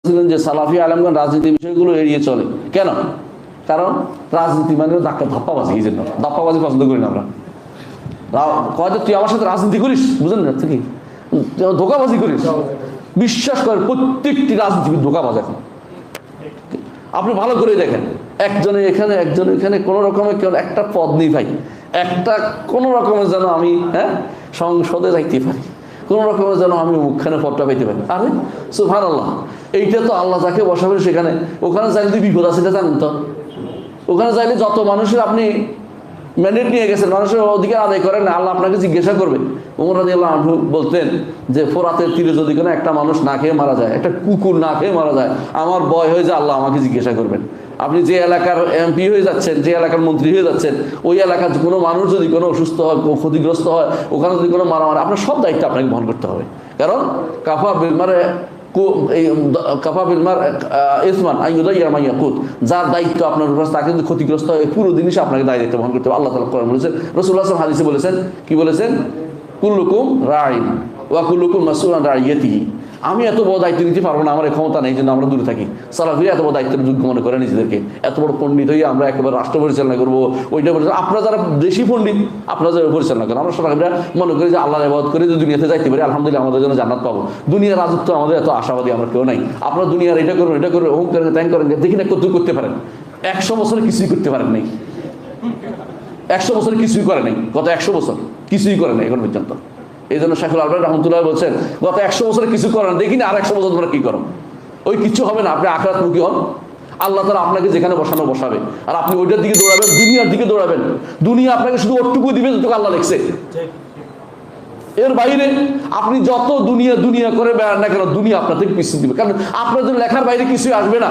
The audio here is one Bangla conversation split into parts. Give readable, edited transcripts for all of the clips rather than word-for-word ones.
ছিলেন যে সালাফি আলেমগণ রাজনীতি বিষয়গুলো এড়িয়ে চলে কেন? কারণ রাজনীতি মানে ধাপ্পাবাজি, এই জন্য ধাপ্পাবাজি পছন্দ করি না আমরা। কয় তুই আমার সাথে রাজনীতি করিস, বুঝলেন না কি ধোকাবাজি করিস। বিশ্বাস করেন প্রত্যেকটি রাজনীতিবিদ ধোকাবাজ। এখন আপনি ভালো করে দেখেন, একজনে এখানে একজন এখানে, কোনো রকমের কেউ একটা পদ নেই ভাই, একটা কোনো রকমের যেন আমি সংসদে যাইতে পারি, কোন রকমের যেন আমি মুখখানে পদটা পাইতে পারি। আরে সুবহানাল্লাহ, এইটা তো আল্লাহ যাকে বসাবে সেখানে, ওখানে যাইলে বিপদ আছে, এটা জানেন তো। ওখানে যাইলে যত মানুষের আপনি ম্যান্ডেট নিয়ে গেছেন, মানুষের অধিকার আদায় করেন না, আল্লাহ আপনাকে জিজ্ঞাসা করবে। ওমর রাদিয়াল্লাহু আনহু বলতেন যে ফোরাতের তীরে যদি কোনো একটা মানুষ না খেয়ে মারা যায়, একটা কুকুর না খেয়ে মারা যায়, আমার ভয় হয়ে যায় আল্লাহ আমাকে জিজ্ঞাসা করবেন। আপনি যে এলাকার এমপি হয়ে যাচ্ছেন, যে এলাকার মন্ত্রী হয়ে যাচ্ছেন, ওই এলাকার কোনো মানুষ যদি কোনো অসুস্থ হয়, ক্ষতিগ্রস্ত হয়, ওখানে যদি কোনো মারামারি, আপনার সব দায়িত্ব আপনাকে বহন করতে হবে। কারণ কাফা বিলমারে যার দায়িত্ব আপনার উপর, তাকে যদি ক্ষতিগ্রস্ত হয়, পুরো জিনিস আপনাকে দায়িত্ব বহন করতে হবে। আল্লাহ তাআলা কোরআনে বলেছেন, রাসূলুল্লাহ সাল্লাল্লাহু আলাইহি ওয়াসাল্লাম হাদিসে বলেছেন, কি বলেছেন? কুল্লুকুম রাঈন ওয়া কুল্লুকুম মাসউলুন আন রাইয়াতিহি। আমি এত বড় দায়িত্ব নিতে পারবো না, আমার ক্ষমতা নেই, জন্য আমরা দূরে থাকি। সালাফিরা এত বড় দায়িত্বের যোগ্য মনে করে নিজেদেরকে, এত বড় পণ্ডিত হয়ে আমরা একেবারে রাষ্ট্র পরিচালনা করবো, ওইটা পরিচালনা। আপনারা যারা দেশি পণ্ডিত, আপনারা যারা পরিচালনা করেন, আমরা সালাফিরা মনে করি যে আল্লাহর ইবাদত করে যদি দুনিয়াতে যাইতে পারি, আলহামদুলিল্লাহ আমাদের জন্য জান্নাত পাবো। দুনিয়ার রাজত্ব আমাদের এত আশাবাদী আমরা কেউ নাই। আপনারা দুনিয়ার এটা করুন, এটা করুন, অমুক করেন, ত্যাং করেন, দেখি না কত করতে পারেন। 100 বছরে কিছুই করতে পারেন নাই। 100 বছরে কিছুই করে নাই, গত 100 বছর কিছুই করে নাই এখন পর্যন্ত। এই জন্য শাইখুল আলবানী রাহমাতুল্লাহ বলছেন, গত 100 বছরে কিছু করেন, দেখি না আর 100 বছর তোমরা কি করো। ওই কিছু হবে না, আপনি আখিরাতমুখী হন, আল্লাহ তাআলা আপনাকে যেখানে বসানো বসাবে, আর আপনি ওইটার দিকে দৌড়াবেন, দুনিয়ার দিকে দৌড়াবেন। দুনিয়া আপনাকে শুধু ওটুকু দিবে যতটুকু আল্লাহ লিখছে। এর বাইরে আপনি যত দুনিয়া দুনিয়া করে বেড়ান না কেন, দুনিয়া আপনার থেকে পিছিয়ে দিবে, কারণ আপনার জন্য লেখার বাইরে কিছুই আসবে না।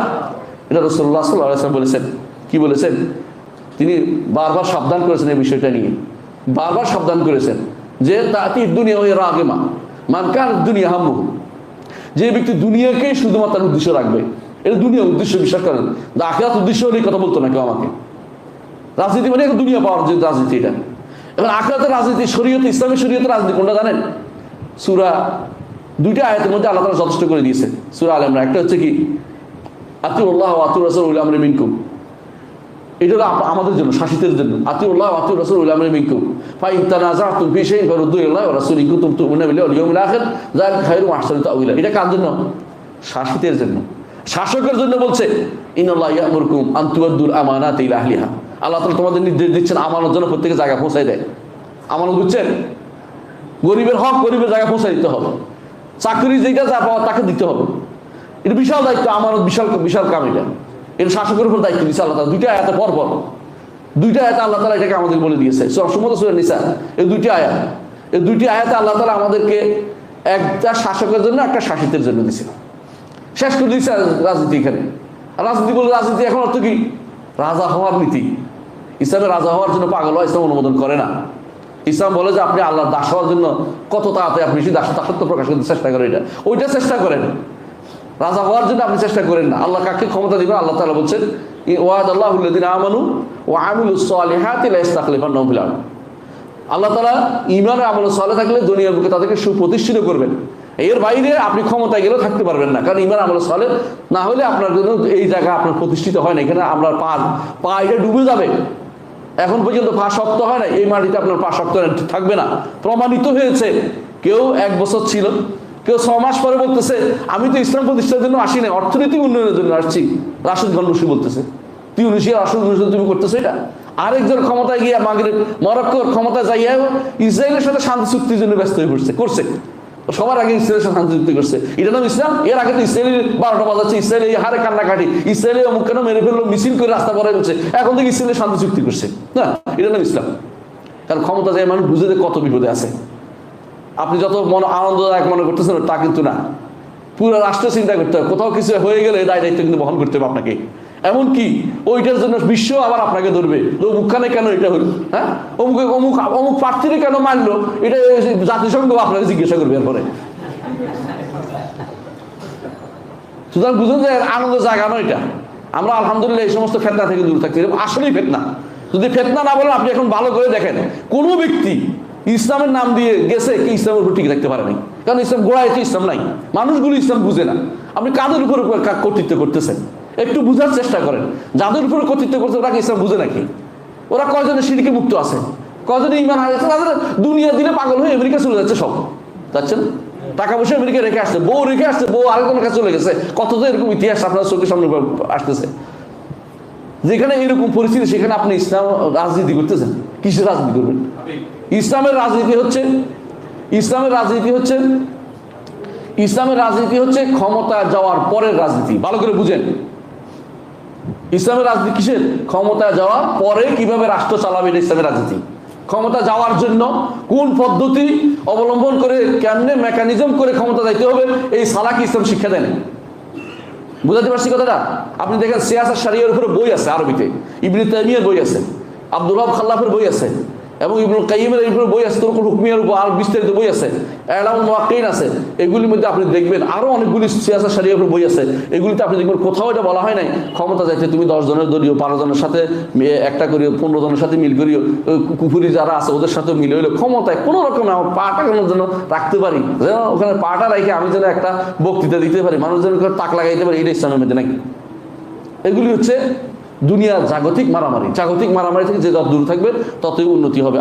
এটা রাসূলুল্লাহ সাল্লাল্লাহু আলাইহি ওয়াসাল্লাম বলেছেন। কি বলেছেন? তিনি বারবার সাবধান করেছেন এই বিষয়টা নিয়ে, বারবার সাবধান করেছেন যে তাতি দুনিয়া ওই রাগেমা মানকার দুনিয়া হাম্মু, যে ব্যক্তি দুনিয়াকে শুধুমাত্র উদ্দেশ্য রাখবে, এটা দুনিয়া উদ্দেশ্য, বিশ্বাস করেন। আখিরাত উদ্দেশ্য হলে কথা বলতো না কেউ আমাকে। রাজনীতি মানে এখন দুনিয়া পাওয়ার যে রাজনীতি, এটা এখন আখিরাতের রাজনীতি, শরীয়ত, ইসলামী শরীয়তের রাজনীতি কোনটা জানেন? সূরা 2টা আয়াতের মধ্যে আল্লাহ তাআলা যথেষ্ট করে দিয়েছে। সূরা আল ইমরান, একটা হচ্ছে কি আতিউল্লাহ ওয়া আতিউর রাসূল উলি আমরি মিনকুম, এটা হলো আমাদের জন্য, শাসিতের জন্য। আতিউল্লাহ ওয়া আতিউর রাসূল উলি আমরি মিনকুম ফাইন তানাযাতুম ফি শাইইন ফারুদ্দুহু ইলাল্লাহি ওয়া রাসূলিহি কুনতুম তু'মিনুনা বিল্লাহি ওয়াল ইয়াউমিল আখির যালিকা খায়রুম ওয়া আহসানু তা'ওয়িলা। এটা কার জন্য? শাসিতের জন্য, শাসকের জন্য বলছে। ইন্নাল্লাহা ইয়া'মুরুকুম আন তু'আদ্দুল আমানাতি ইলা আহলিহা। আল্লাহ তাআলা তোমাদের নির্দেশ দিচ্ছেন আমানত যেন প্রত্যেকের জায়গা পৌঁছায় দেয়। আমানত বুঝছেন? গরিবের হক গরিবের জায়গা পৌঁছায় দিতে হবে, চাকরি যেটা যা পাওয়া তাকে দিতে হবে। এটা বিশাল দায়িত্ব, আমানত বিশাল বিশাল কাম। এটা শাসকের উপর দায়িত্ব দিচ্ছে আল্লাহ তাআলা। 2টা আয়াতে পরপর 2টা আয়াতে আল্লাহ তাআলা এটাকে আমাদের বলে দিয়েছে। সূরা নিসা, এই 2টি আয়াত, এই 2টি আয়াতে আল্লাহ তাআলা আমাদেরকে একটা শাসকের জন্য, একটা শাসিতের জন্য দিয়েছে। শেষ করে দিয়েছে রাজনীতি। এখানে রাজনীতি বলে, রাজনীতি এখন অর্থ কি? রাজা হওয়ার নীতি। ইসলামে রাজা হওয়ার জন্য পাগল হয়, ইসলাম অনুমোদন করে না। ইসলাম বলে যে আপনি আল্লাহর দাস হওয়ার জন্য কত তাড়াতাড়ি আপনি সেই দাসত্ব প্রকাশ করতে চেষ্টা করেন, ওইটা চেষ্টা করেন। রাজা হওয়ার জন্য আপনি চেষ্টা করেন না। আল্লাহ কাকে ক্ষমতা দিবেন? আল্লাহ তাআলা বলছেন, ওয়াদাল্লাহুল্লাযিনা আমানু ওয়া আমিলুস সালিহাতি লা ইস্তাখলিফান্নাহুম ফিল আরদ। আল্লাহ তাআলা ঈমান আর আমল সালেহ থাকলে দুনিয়ার বুকে তাদেরকে সুপ্রতিষ্ঠিত করবেন। এর বাইরে আপনি ক্ষমতায় গেলেও থাকতে পারবেন না, কারণ ঈমান আমল সালেহ না হলে আপনার জন্য এই জায়গা আপনার প্রতিষ্ঠিত হয় না। এখানে আমরা পা এটা ডুবে যাবে। এখন পর্যন্ত পা শক্ত হয় না, এই মাটিতে আপনার পা শক্ত থাকবে না। প্রমাণিত হয়েছে। কেউ 1 বছর ছিল, কেউ 6 মাস পরে বলতেছে আমি তো ইসলাম প্রতিষ্ঠার জন্য আসি না, অর্থনৈতিক উন্নয়নের জন্য আসছি। রাশিদ গণবসী বলতেছে, তিউনিসিয়া রাশিদ গণবসী তুমি করতেছো এটা। আরেকজন ক্ষমতায় গিয়া মাগরিব মরক্কোর ক্ষমতায় যাইয়াও ইসরায়েলের সাথে শান্তি চুক্তির জন্য ব্যস্ত হয়ে করছে। সবার আগে ইসরায়েলের সাথে শান্তি চুক্তি করছে। এটা নাম ইসলাম? এর আগে তো ইসরায়েলের 12টা বাজাচ্ছে, ইসরায়েল এই হারে কান্নাকাটি, ইসরায়েলের অমুক কেন মেরে ফেললো, মিছিল করে রাস্তা পরে হচ্ছে, এখন থেকে ইসরায়েলের শান্তি চুক্তি করছে না। এটা নাম ইসলাম? কারণ ক্ষমতা যায় মানুষ বুঝে যে কত বিপদে আছে। আপনি যত আনন্দদায়ক মনে করতেছেন তা কিন্তু না। পুরো রাষ্ট্র চিন্তা করতে হবে, কোথাও কিছু হয়ে গেলে দায়িত্ব কিন্তু বহন করতে হবে আপনাকে। এমনকি ওইটার জন্য বিশ্ব আবার আপনাকে ধরবে, অমুকখানে কেন এটা হলো, হ্যাঁ অমুক অমুক অমুক প্রার্থীরা কেন মানলো, এটা জাতিসংঘ আপনাকে জিজ্ঞাসা করবে এরপরে। সুতরাং বুঝুন যে আনন্দ জাগানো এটা। আমরা আলহামদুলিল্লাহ এই সমস্ত ফেতনা থেকে দূর থাকতে, আসলেই ফেতনা। যদি ফেতনা না বলেন, আপনি এখন ভালো করে দেখেন, কোনো ব্যক্তি ইসলামের নাম দিয়ে গেছে, কি ইসলামের উপর টিকে থাকতে পারে নাই, কারণ ইসলাম গোড়ায় তো ইসলাম নাই। মানুষগুলো ইসলাম বুঝে না। আপনি কাদের উপর কর্তৃত্ব করতেছেন একটু বুঝার চেষ্টা করেন। যাদের উপরে কর্তৃত্ব করছে ওরা কি ইসলাম বুঝে নাকি? ওরা কয়জনের শিরকে মুক্ত আছে, কয়জনের ইমান হারিয়েছে? তাদের দুনিয়া দিলে পাগল হয়ে আমেরিকা চলে যাচ্ছে, সব যাচ্ছেন টাকা পয়সা আমেরিকা রেখে আসছে, বউ রেখে আসছে, বউ আরেকজনের কাছে চলে গেছে। কত তো এরকম ইতিহাস আপনার চোখের সামনে আসতেছে। যেখানে এরকম পরিস্থিতি সেখানে আপনি ইসলাম রাজনীতি করতেছেন। কিসের রাজনীতি করবেন? ইসলামের রাজনীতি হচ্ছে ক্ষমতা যাওয়ার পরের রাজনীতি। ভালো করে বুঝেন, ইসলামের রাজনীতি কিসের? ক্ষমতা যাওয়ার পরে কিভাবে রাষ্ট্র চালাবে, এটা ইসলামের রাজনীতি। ক্ষমতা যাওয়ার জন্য কোন পদ্ধতি অবলম্বন করে, কেমনে মেকানিজম করে ক্ষমতা যাইতে হবে, এই সালাকি ইসলাম শিক্ষা দেন। বুঝাতে পারছি কথাটা? আপনি দেখেন সিয়াসাত শরিয়ার উপরে বই আছে আরবিতে, ইবনে তাইমিয়ার বই আছে, আব্দুল ওয়াহাব খাল্লাফের বই আছে, এবং ইবনুল কাইয়িমের উপরে বই আছে, তুরকুল হুকমিয়ার উপর আর বিস্তারিত বই আছে, ইলামুল মুওয়াক্কিন আছে। এগুলির মধ্যে আপনি দেখবেন আরো অনেকগুলি সিয়াসাত শরিয়ার উপর বই আছে। এগুলিতে আপনি দেখবেন কোথাও এটা বলা হয় নাই ক্ষমতা যাইতে তুমি 10 জনের দলীয়, 12 জনের সাথে একটা করিও, 15 জনের সাথে মিল করিও, কুফুরি যারা আছে ওদের সাথে মিলে হইলে ক্ষমতায় কোনো রকম আমার পাটা কেন যেন রাখতে পারি, যেন ওখানে পাটা রেখে আমি যেন একটা বক্তৃতা দিতে পারি, মানুষ যেন তাক লাগাইতে পারি, এটা ইসলামের মধ্যে নাকি? এগুলি হচ্ছে দুনিয়ার জাগতিক মারামারি। জাগতিক মারামারি থেকে যে যত দূর থাকবে ততই উন্নতি হবে।